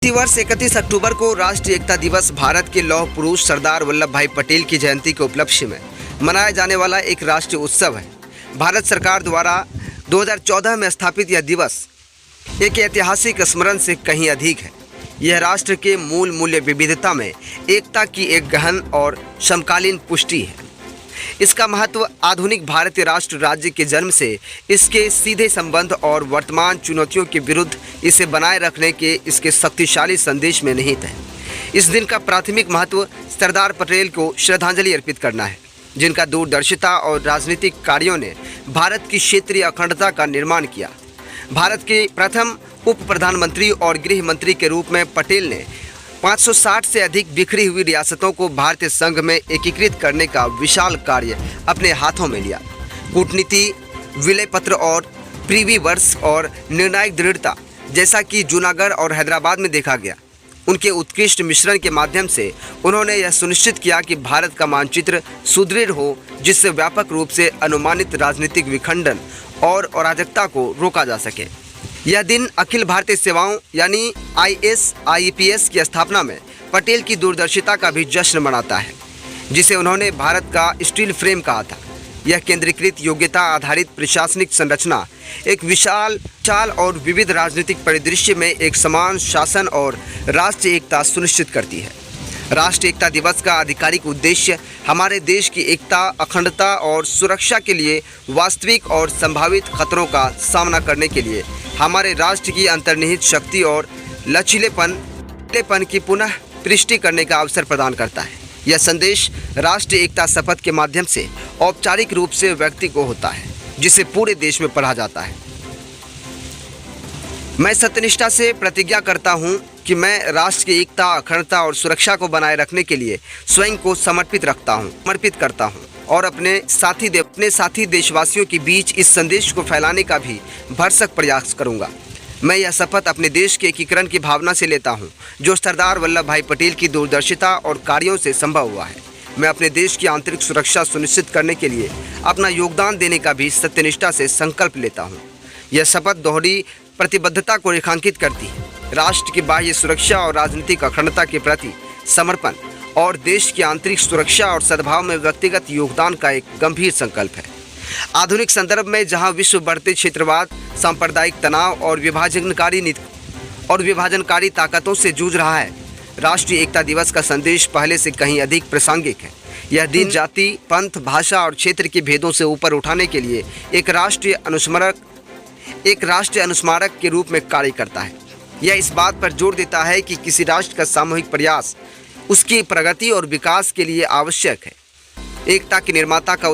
इसी वर्ष 31 अक्टूबर को राष्ट्रीय एकता दिवस भारत के लौह पुरुष सरदार वल्लभ भाई पटेल की जयंती के उपलक्ष्य में मनाया जाने वाला एक राष्ट्रीय उत्सव है। भारत सरकार द्वारा 2014 में स्थापित यह दिवस एक ऐतिहासिक स्मरण से कहीं अधिक है। यह राष्ट्र के मूल मूल्य विविधता में एकता की एक गहन और समकालीन पुष्टि है। इसका महत्व आधुनिक भारतीय राष्ट्र राज्य के जन्म से इसके सीधे संबंध और वर्तमान चुनौतियों के विरुद्ध इसे बनाए रखने के इसके शक्तिशाली संदेश में निहित है। इस दिन का प्राथमिक महत्व सरदार पटेल को श्रद्धांजलि अर्पित करना है, जिनका दूरदर्शिता और राजनीतिक कार्यों ने भारत की क्षेत्रीय अखंडता का निर्माण किया। भारत के प्रथम उप प्रधानमंत्री और गृह मंत्री के रूप में पटेल ने 560 से अधिक बिखरी हुई रियासतों को भारतीय संघ में एकीकृत करने का विशाल कार्य अपने हाथों में लिया। कूटनीति, विलय पत्र और प्रीवी वर्ष और निर्णायक दृढ़ता, जैसा कि जूनागढ़ और हैदराबाद में देखा गया, उनके उत्कृष्ट मिश्रण के माध्यम से उन्होंने यह सुनिश्चित किया कि भारत का मानचित्र सुदृढ़ हो, जिससे व्यापक रूप से अनुमानित राजनीतिक विखंडन और अराजकता को रोका जा सके। यह दिन अखिल भारतीय सेवाओं यानी IAS-IPS की स्थापना में पटेल की दूरदर्शिता का भी जश्न मनाता है, जिसे उन्होंने भारत का स्टील फ्रेम कहा था। यह केंद्रीकृत योग्यता आधारित प्रशासनिक संरचना एक विशाल चाल और विविध राजनीतिक परिदृश्य में एक समान शासन और राष्ट्रीय एकता सुनिश्चित करती है। राष्ट्रीय एकता दिवस का आधिकारिक उद्देश्य हमारे देश की एकता, अखंडता और सुरक्षा के लिए वास्तविक और संभावित खतरों का सामना करने के लिए हमारे राष्ट्र की अंतर्निहित शक्ति और लचीलेपन की पुनः पुष्टि करने का अवसर प्रदान करता है। यह संदेश राष्ट्रीय एकता शपथ के माध्यम से औपचारिक रूप से व्यक्ति को होता है, जिसे पूरे देश में पढ़ा जाता है। मैं सत्यनिष्ठा से प्रतिज्ञा करता हूं कि मैं राष्ट्र की एकता, अखंडता और सुरक्षा को बनाए रखने के लिए स्वयं को समर्पित करता हूं और अपने साथी देशवासियों के बीच इस संदेश को फैलाने का भी भरसक प्रयास करूंगा। मैं यह शपथ अपने देश के एकीकरण की भावना से लेता हूं, जो सरदार वल्लभ भाई पटेल की दूरदर्शिता और कार्यों से संभव हुआ है। मैं अपने देश की आंतरिक सुरक्षा सुनिश्चित करने के लिए अपना योगदान देने का भी सत्यनिष्ठा से संकल्प लेता हूँ। यह शपथ दोहरी प्रतिबद्धता को रेखांकित करती है, राष्ट्र की बाह्य सुरक्षा और राजनीतिक अखंडता के प्रति समर्पण और देश की आंतरिक सुरक्षा और सद्भाव में व्यक्तिगत योगदान का एक गंभीर संकल्प है। आधुनिक संदर्भ में जहां विश्व बढ़ते क्षेत्रवाद, सांप्रदायिक तनाव और विभाजनकारी ताकतों से जूझ रहा है, राष्ट्रीय एकता दिवस का संदेश पहले से कहीं अधिक प्रासंगिक है। यह दिन जाति, पंथ, भाषा और क्षेत्र के भेदों से ऊपर उठाने के लिए एक राष्ट्रीय अनुस्मारक के रूप में कार्य करता है। यह इस बात पर जोर देता है कि किसी राष्ट्र का सामूहिक प्रयास उसकी प्रगति और विकास के लिए आवश्यक है। एकता के निर्माता का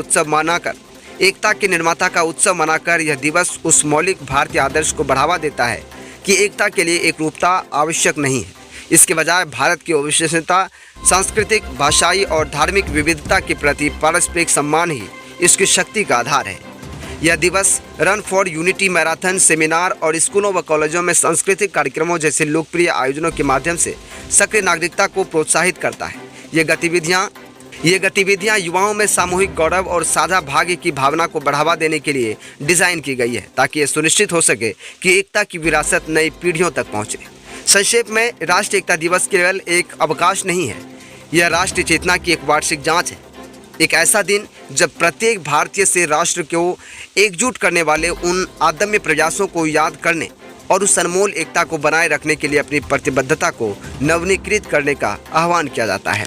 उत्सव मनाकर यह दिवस उस मौलिक भारतीय आदर्श को बढ़ावा देता है कि एकता के लिए एकरूपता आवश्यक नहीं है। इसके बजाय भारत की अविश्वसनीयता, सांस्कृतिक, भाषाई और धार्मिक विविधता के प्रति पारस्परिक सम्मान ही इसकी शक्ति का आधार है। यह दिवस run for unity marathon, seminar और स्कूलों व कॉलेजों में सांस्कृतिक कार्यक्रमों जैसे लोकप्रिय आयोजनों के माध्यम से सक्रिय नागरिकता को प्रोत्साहित करता है। ये गतिविधियां युवाओं में सामूहिक गौरव और साझा भाग्य की भावना को बढ़ावा देने के लिए डिज़ाइन की गई है, ताकि ये सुनिश्चित हो सके कि एकता की विरासत नई पीढ़ियों तक पहुँचे। संक्षेप में, राष्ट्रीय एकता दिवस केवल एक अवकाश नहीं है, यह राष्ट्रीय चेतना की एक वार्षिक जाँच है। एक ऐसा दिन जब प्रत्येक भारतीय से राष्ट्र को एकजुट करने वाले उन अदम्य प्रयासों को याद करने और उस अनमोल एकता को बनाए रखने के लिए अपनी प्रतिबद्धता को नवीनीकृत करने का आह्वान किया जाता है।